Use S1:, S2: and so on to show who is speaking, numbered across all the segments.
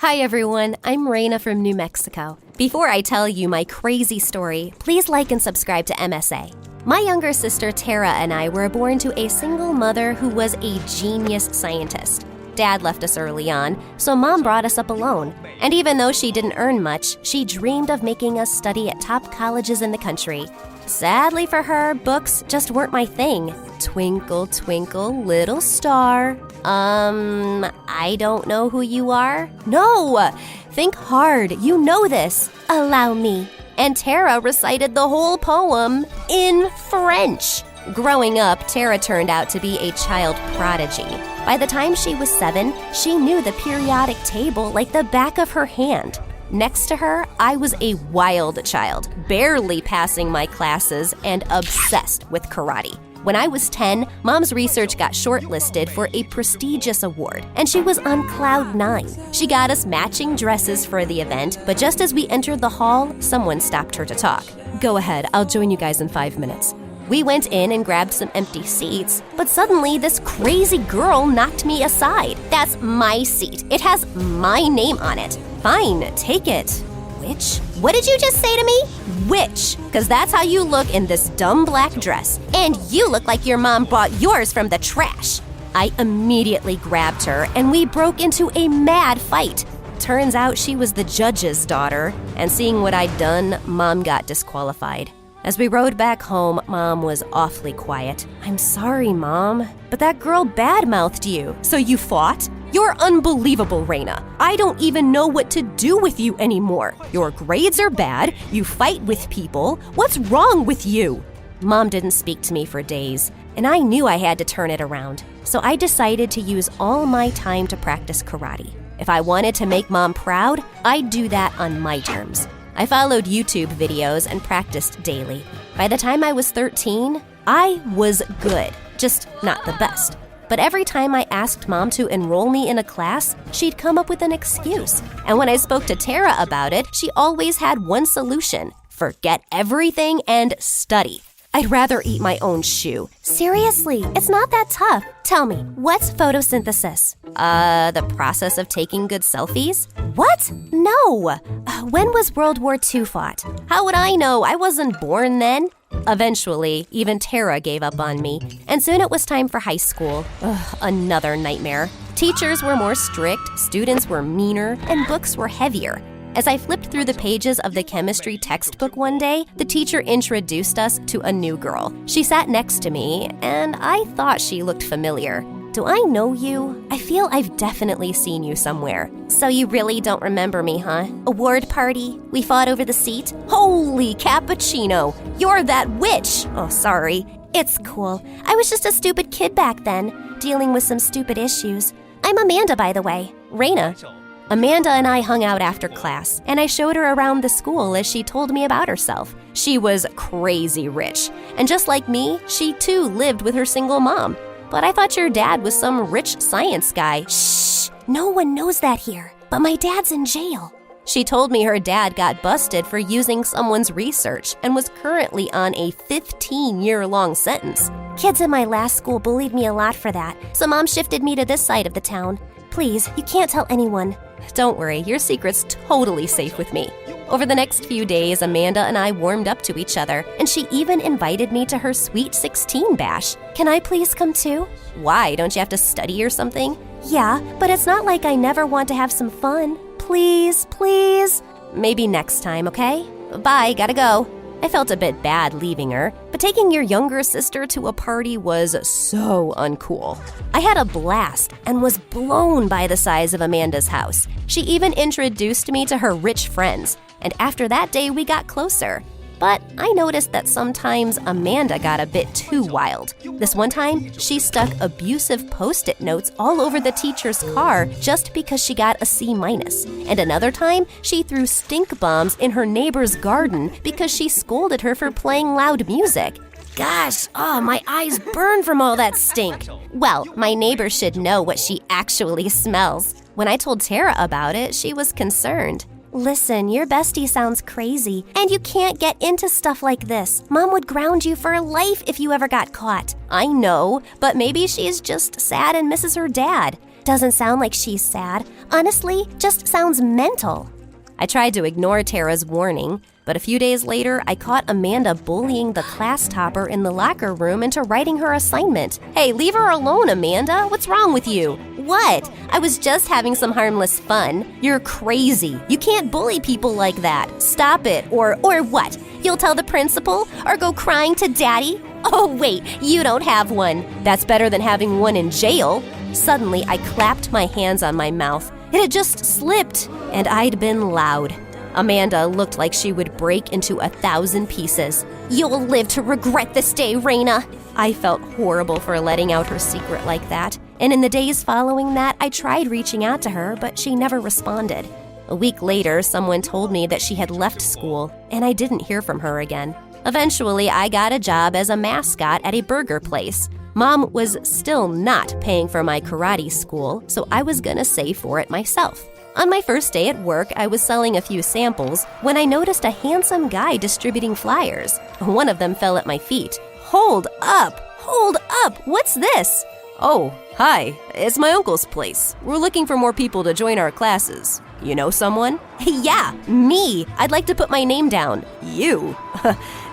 S1: Hi everyone, I'm Raina from New Mexico. Before I tell you my crazy story, please like and subscribe to MSA. My younger sister Tara and I were born to a single mother who was a genius scientist. Dad left us early on, so Mom brought us up alone. And even though she didn't earn much, she dreamed of making us study at top colleges in the country. Sadly for her, books just weren't my thing. Twinkle, twinkle, little star. I don't know who you are? No! Think hard, you know this. Allow me. And Tara recited the whole poem in French. Growing up, Tara turned out to be a child prodigy. By the time she was 7, she knew the periodic table like the back of her hand. Next to her, I was a wild child, barely passing my classes and obsessed with karate. When I was 10, Mom's research got shortlisted for a prestigious award, and she was on cloud 9. She got us matching dresses for the event, but just as we entered the hall, someone stopped her to talk. Go ahead, I'll join you guys in 5 minutes. We went in and grabbed some empty seats, but suddenly this crazy girl knocked me aside. That's my seat. It has my name on it. Fine, take it. Which? What did you just say to me? Which? Because that's how you look in this dumb black dress. And you look like your mom bought yours from the trash. I immediately grabbed her and we broke into a mad fight. Turns out she was the judge's daughter, and seeing what I'd done, Mom got disqualified. As we rode back home, Mom was awfully quiet. I'm sorry, Mom, but that girl badmouthed you, so you fought? You're unbelievable, Raina. I don't even know what to do with you anymore. Your grades are bad, you fight with people. What's wrong with you? Mom didn't speak to me for days, and I knew I had to turn it around. So I decided to use all my time to practice karate. If I wanted to make Mom proud, I'd do that on my terms. I followed YouTube videos and practiced daily. By the time I was 13, I was good, just not the best. But every time I asked Mom to enroll me in a class, she'd come up with an excuse. And when I spoke to Tara about it, she always had one solution: forget everything and study. I'd rather eat my own shoe. Seriously, it's not that tough. Tell me, what's photosynthesis? The process of taking good selfies? What? No. When was World War II fought? How would I know? I wasn't born then. Eventually, even Tara gave up on me, and soon it was time for high school. Another nightmare. Teachers were more strict, students were meaner, and books were heavier. As I flipped through the pages of the chemistry textbook one day, the teacher introduced us to a new girl. She sat next to me, and I thought she looked familiar. Do I know you? I feel I've definitely seen you somewhere. So you really don't remember me, huh? Award party? We fought over the seat? Holy cappuccino! You're that witch! Oh, sorry. It's cool. I was just a stupid kid back then, dealing with some stupid issues. I'm Amanda, by the way. Raina. Amanda and I hung out after class, and I showed her around the school as she told me about herself. She was crazy rich, and just like me, she too lived with her single mom. But I thought your dad was some rich science guy. Shh! No one knows that here, but my dad's in jail. She told me her dad got busted for using someone's research and was currently on a 15-year-long sentence. Kids in my last school bullied me a lot for that, so Mom shifted me to this side of the town. Please, you can't tell anyone. Don't worry, your secret's totally safe with me. Over the next few days, Amanda and I warmed up to each other, and she even invited me to her Sweet 16 bash. Can I please come too? Why? Don't you have to study or something? Yeah, but it's not like I never want to have some fun. Please, please. Maybe next time, okay? Bye, gotta go. I felt a bit bad leaving her, but taking your younger sister to a party was so uncool. I had a blast and was blown by the size of Amanda's house. She even introduced me to her rich friends, and after that day we got closer. But I noticed that sometimes Amanda got a bit too wild. This one time, she stuck abusive Post-it notes all over the teacher's car just because she got a C-. And another time, she threw stink bombs in her neighbor's garden because she scolded her for playing loud music. Gosh, my eyes burn from all that stink. Well, my neighbor should know what she actually smells. When I told Tara about it, she was concerned. Listen, your bestie sounds crazy, and you can't get into stuff like this. Mom would ground you for life if you ever got caught. I know, but maybe she's just sad and misses her dad. Doesn't sound like she's sad. Honestly, just sounds mental. I tried to ignore Tara's warning, but a few days later, I caught Amanda bullying the class topper in the locker room into writing her assignment. Hey, leave her alone, Amanda. What's wrong with you? What? I was just having some harmless fun. You're crazy. You can't bully people like that. Stop it. Or what? You'll tell the principal? Or go crying to Daddy? Oh, wait, you don't have one. That's better than having one in jail. Suddenly, I clapped my hands on my mouth. It had just slipped, and I'd been loud. Amanda looked like she would break into 1,000 pieces. You'll live to regret this day, Raina. I felt horrible for letting out her secret like that, and in the days following that, I tried reaching out to her, but she never responded. A week later, someone told me that she had left school, and I didn't hear from her again. Eventually, I got a job as a mascot at a burger place. Mom was still not paying for my karate school, so I was gonna save for it myself. On my first day at work, I was selling a few samples when I noticed a handsome guy distributing flyers. One of them fell at my feet. Hold up! What's this? Oh, hi. It's my uncle's place. We're looking for more people to join our classes. You know someone? Yeah, me. I'd like to put my name down. You?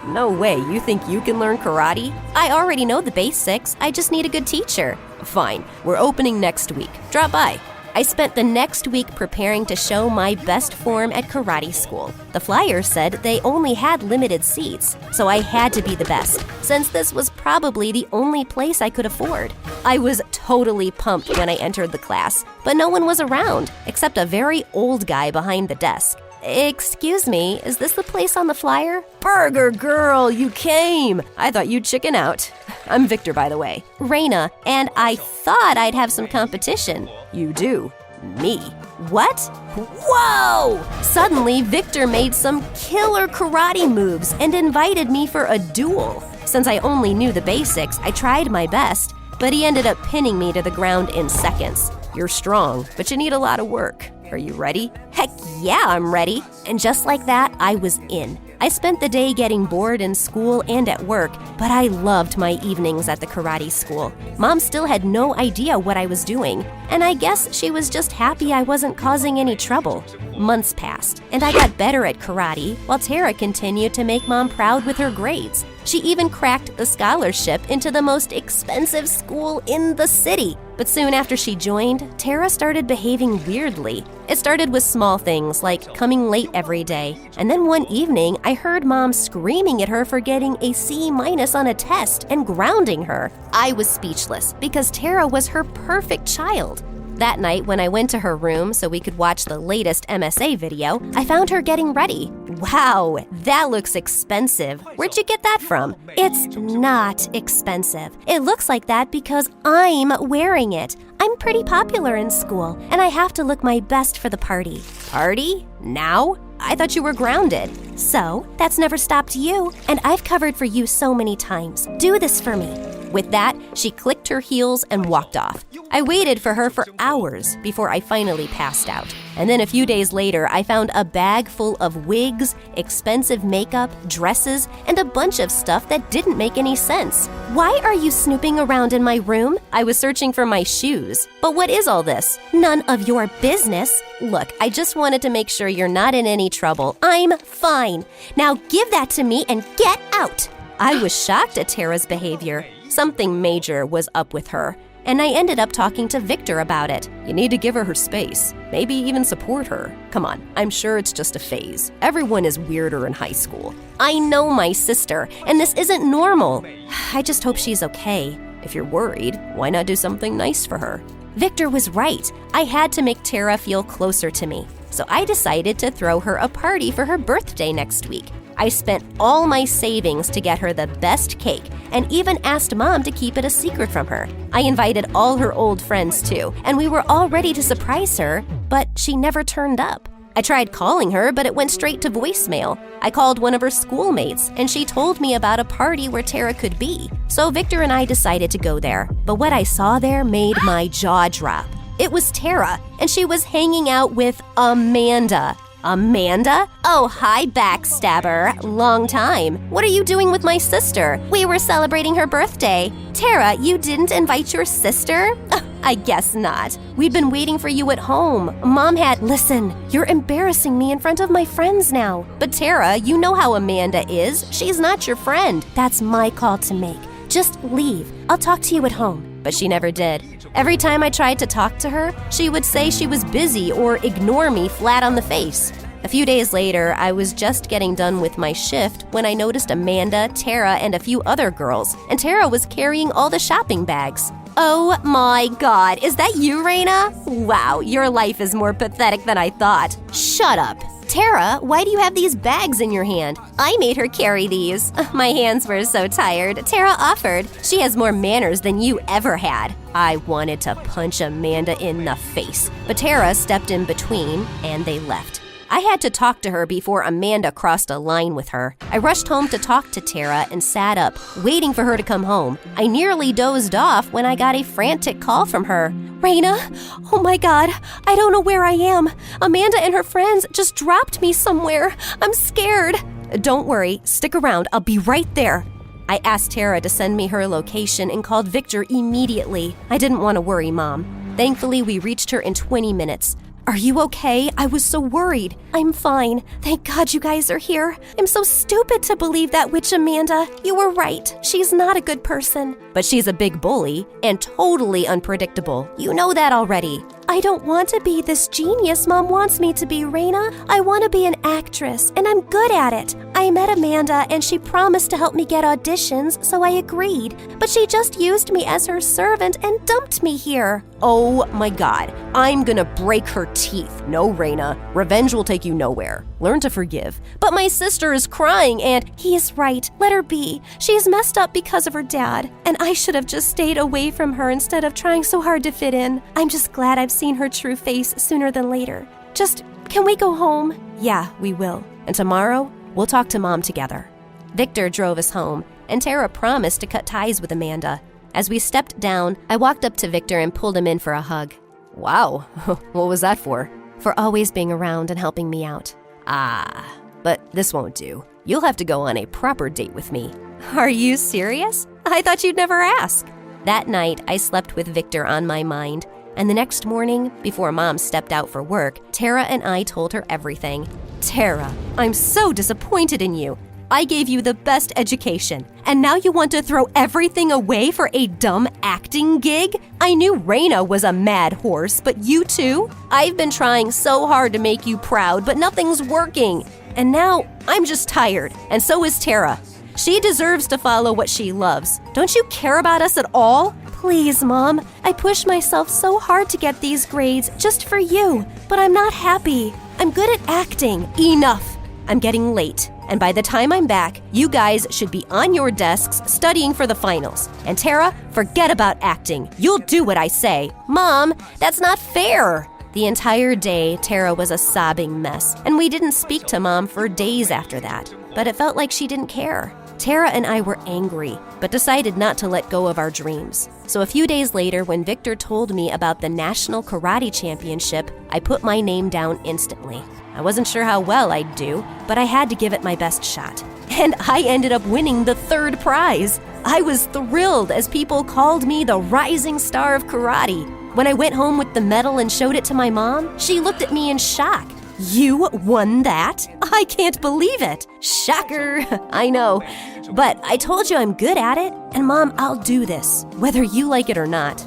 S1: No way. You think you can learn karate? I already know the basics. I just need a good teacher. Fine. We're opening next week. Drop by. I spent the next week preparing to show my best form at karate school. The flyer said they only had limited seats, so I had to be the best, since this was probably the only place I could afford. I was totally pumped when I entered the class, but no one was around, except a very old guy behind the desk. Excuse me, is this the place on the flyer? Burger girl, you came! I thought you'd chicken out. I'm Victor, by the way. Raina, and I thought I'd have some competition. You do. Me. What? Whoa! Suddenly, Victor made some killer karate moves and invited me for a duel. Since I only knew the basics, I tried my best, but he ended up pinning me to the ground in seconds. You're strong, but you need a lot of work. Are you ready? Heck yeah, I'm ready. And just like that, I was in. I spent the day getting bored in school and at work, but I loved my evenings at the karate school. Mom still had no idea what I was doing, and I guess she was just happy I wasn't causing any trouble. Months passed, and I got better at karate, while Tara continued to make Mom proud with her grades. She even cracked the scholarship into the most expensive school in the city. But soon after she joined, Tara started behaving weirdly. It started with small things like coming late every day. And then one evening, I heard Mom screaming at her for getting a C- on a test and grounding her. I was speechless because Tara was her perfect child. That night, when I went to her room so we could watch the latest MSA video, I found her getting ready. Wow, that looks expensive. Where'd you get that from? It's not expensive. It looks like that because I'm wearing it. I'm pretty popular in school, and I have to look my best for the party. Party? Now? I thought you were grounded. So, that's never stopped you, and I've covered for you so many times. Do this for me. With that, she clicked her heels and walked off. I waited for her for hours before I finally passed out. And then a few days later, I found a bag full of wigs, expensive makeup, dresses, and a bunch of stuff that didn't make any sense. Why are you snooping around in my room? I was searching for my shoes. But what is all this? None of your business. Look, I just wanted to make sure you're not in any trouble. I'm fine. Now give that to me and get out. I was shocked at Tara's behavior. Something major was up with her, and I ended up talking to Victor about it. You need to give her space, maybe even support her. Come on, I'm sure it's just a phase. Everyone is weirder in high school. I know my sister, and this isn't normal. I just hope she's okay. If you're worried, why not do something nice for her? Victor was right. I had to make Tara feel closer to me, so I decided to throw her a party for her birthday next week. I spent all my savings to get her the best cake and even asked Mom to keep it a secret from her. I invited all her old friends too, and we were all ready to surprise her, but she never turned up. I tried calling her, but it went straight to voicemail. I called one of her schoolmates, and she told me about a party where Tara could be. So Victor and I decided to go there, but what I saw there made my jaw drop. It was Tara, and she was hanging out with Amanda. Amanda? Oh, hi, backstabber. Long time. What are you doing with my sister? We were celebrating her birthday. Tara, you didn't invite your sister? I guess not. We'd been waiting for you at home. Mom had— Listen, you're embarrassing me in front of my friends now. But Tara, you know how Amanda is. She's not your friend. That's my call to make. Just leave. I'll talk to you at home. But she never did. Every time I tried to talk to her, she would say she was busy or ignore me flat on the face. A few days later, I was just getting done with my shift when I noticed Amanda, Tara, and a few other girls, and Tara was carrying all the shopping bags. Oh my God, is that you, Raina? Wow, your life is more pathetic than I thought. Shut up. Tara, why do you have these bags in your hand? I made her carry these. My hands were so tired. Tara offered. She has more manners than you ever had. I wanted to punch Amanda in the face, but Tara stepped in between and they left. I had to talk to her before Amanda crossed a line with her. I rushed home to talk to Tara and sat up, waiting for her to come home. I nearly dozed off when I got a frantic call from her. Raina, oh my God, I don't know where I am. Amanda and her friends just dropped me somewhere. I'm scared. Don't worry, stick around. I'll be right there. I asked Tara to send me her location and called Victor immediately. I didn't want to worry Mom. Thankfully, we reached her in 20 minutes. Are you okay? I was so worried. I'm fine. Thank God you guys are here. I'm so stupid to believe that witch Amanda. You were right. She's not a good person. But she's a big bully and totally unpredictable. You know that already. I don't want to be this genius Mom wants me to be, Raina. I want to be an actress, and I'm good at it. I met Amanda, and she promised to help me get auditions, so I agreed. But she just used me as her servant and dumped me here. Oh my God. I'm gonna break her teeth. No, Raina. Revenge will take you nowhere. Learn to forgive. But my sister is crying and— He is right. Let her be. She's messed up because of her dad. And I should have just stayed away from her instead of trying so hard to fit in. I'm just glad I've seen her true face sooner than later. Can we go home? Yeah, we will. And tomorrow, we'll talk to Mom together. Victor drove us home, and Tara promised to cut ties with Amanda. As we stepped down, I walked up to Victor and pulled him in for a hug. Wow, what was that for? For always being around and helping me out. But this won't do. You'll have to go on a proper date with me. Are you serious? I thought you'd never ask. That night, I slept with Victor on my mind, and the next morning, before Mom stepped out for work, Tara and I told her everything. Tara, I'm so disappointed in you. I gave you the best education, and now you want to throw everything away for a dumb acting gig? I knew Raina was a mad horse, but you too? I've been trying so hard to make you proud, but nothing's working. And now, I'm just tired, and so is Tara. She deserves to follow what she loves. Don't you care about us at all? Please, Mom. I pushed myself so hard to get these grades just for you, but I'm not happy. I'm good at acting. Enough. I'm getting late, and by the time I'm back, you guys should be on your desks studying for the finals. And Tara, forget about acting. You'll do what I say. Mom, that's not fair. The entire day, Tara was a sobbing mess, and we didn't speak to Mom for days after that. But it felt like she didn't care. Tara and I were angry, but decided not to let go of our dreams. So a few days later, when Victor told me about the National Karate Championship, I put my name down instantly. I wasn't sure how well I'd do, but I had to give it my best shot. And I ended up winning the third prize. I was thrilled as people called me the rising star of karate. When I went home with the medal and showed it to my mom, she looked at me in shock. You won that? I can't believe it. Shocker. I know. But I told you I'm good at it. And Mom, I'll do this, whether you like it or not.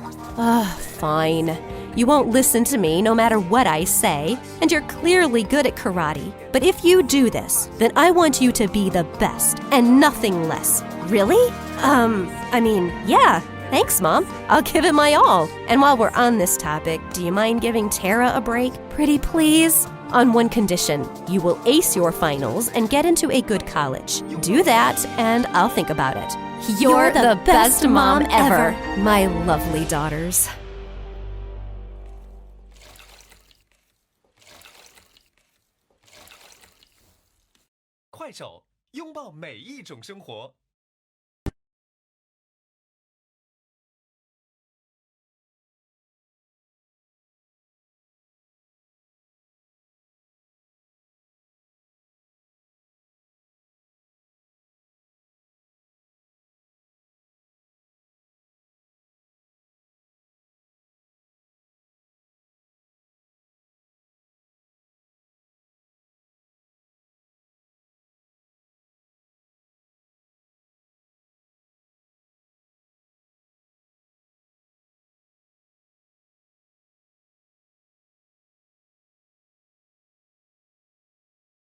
S1: Fine. You won't listen to me no matter what I say, and you're clearly good at karate. But if you do this, then I want you to be the best and nothing less. Really? Yeah. Thanks, Mom. I'll give it my all. And while we're on this topic, do you mind giving Tara a break? Pretty please? On one condition, you will ace your finals and get into a good college. Do that, and I'll think about it. You're the best mom ever, my lovely daughters.
S2: 快手，拥抱每一种生活。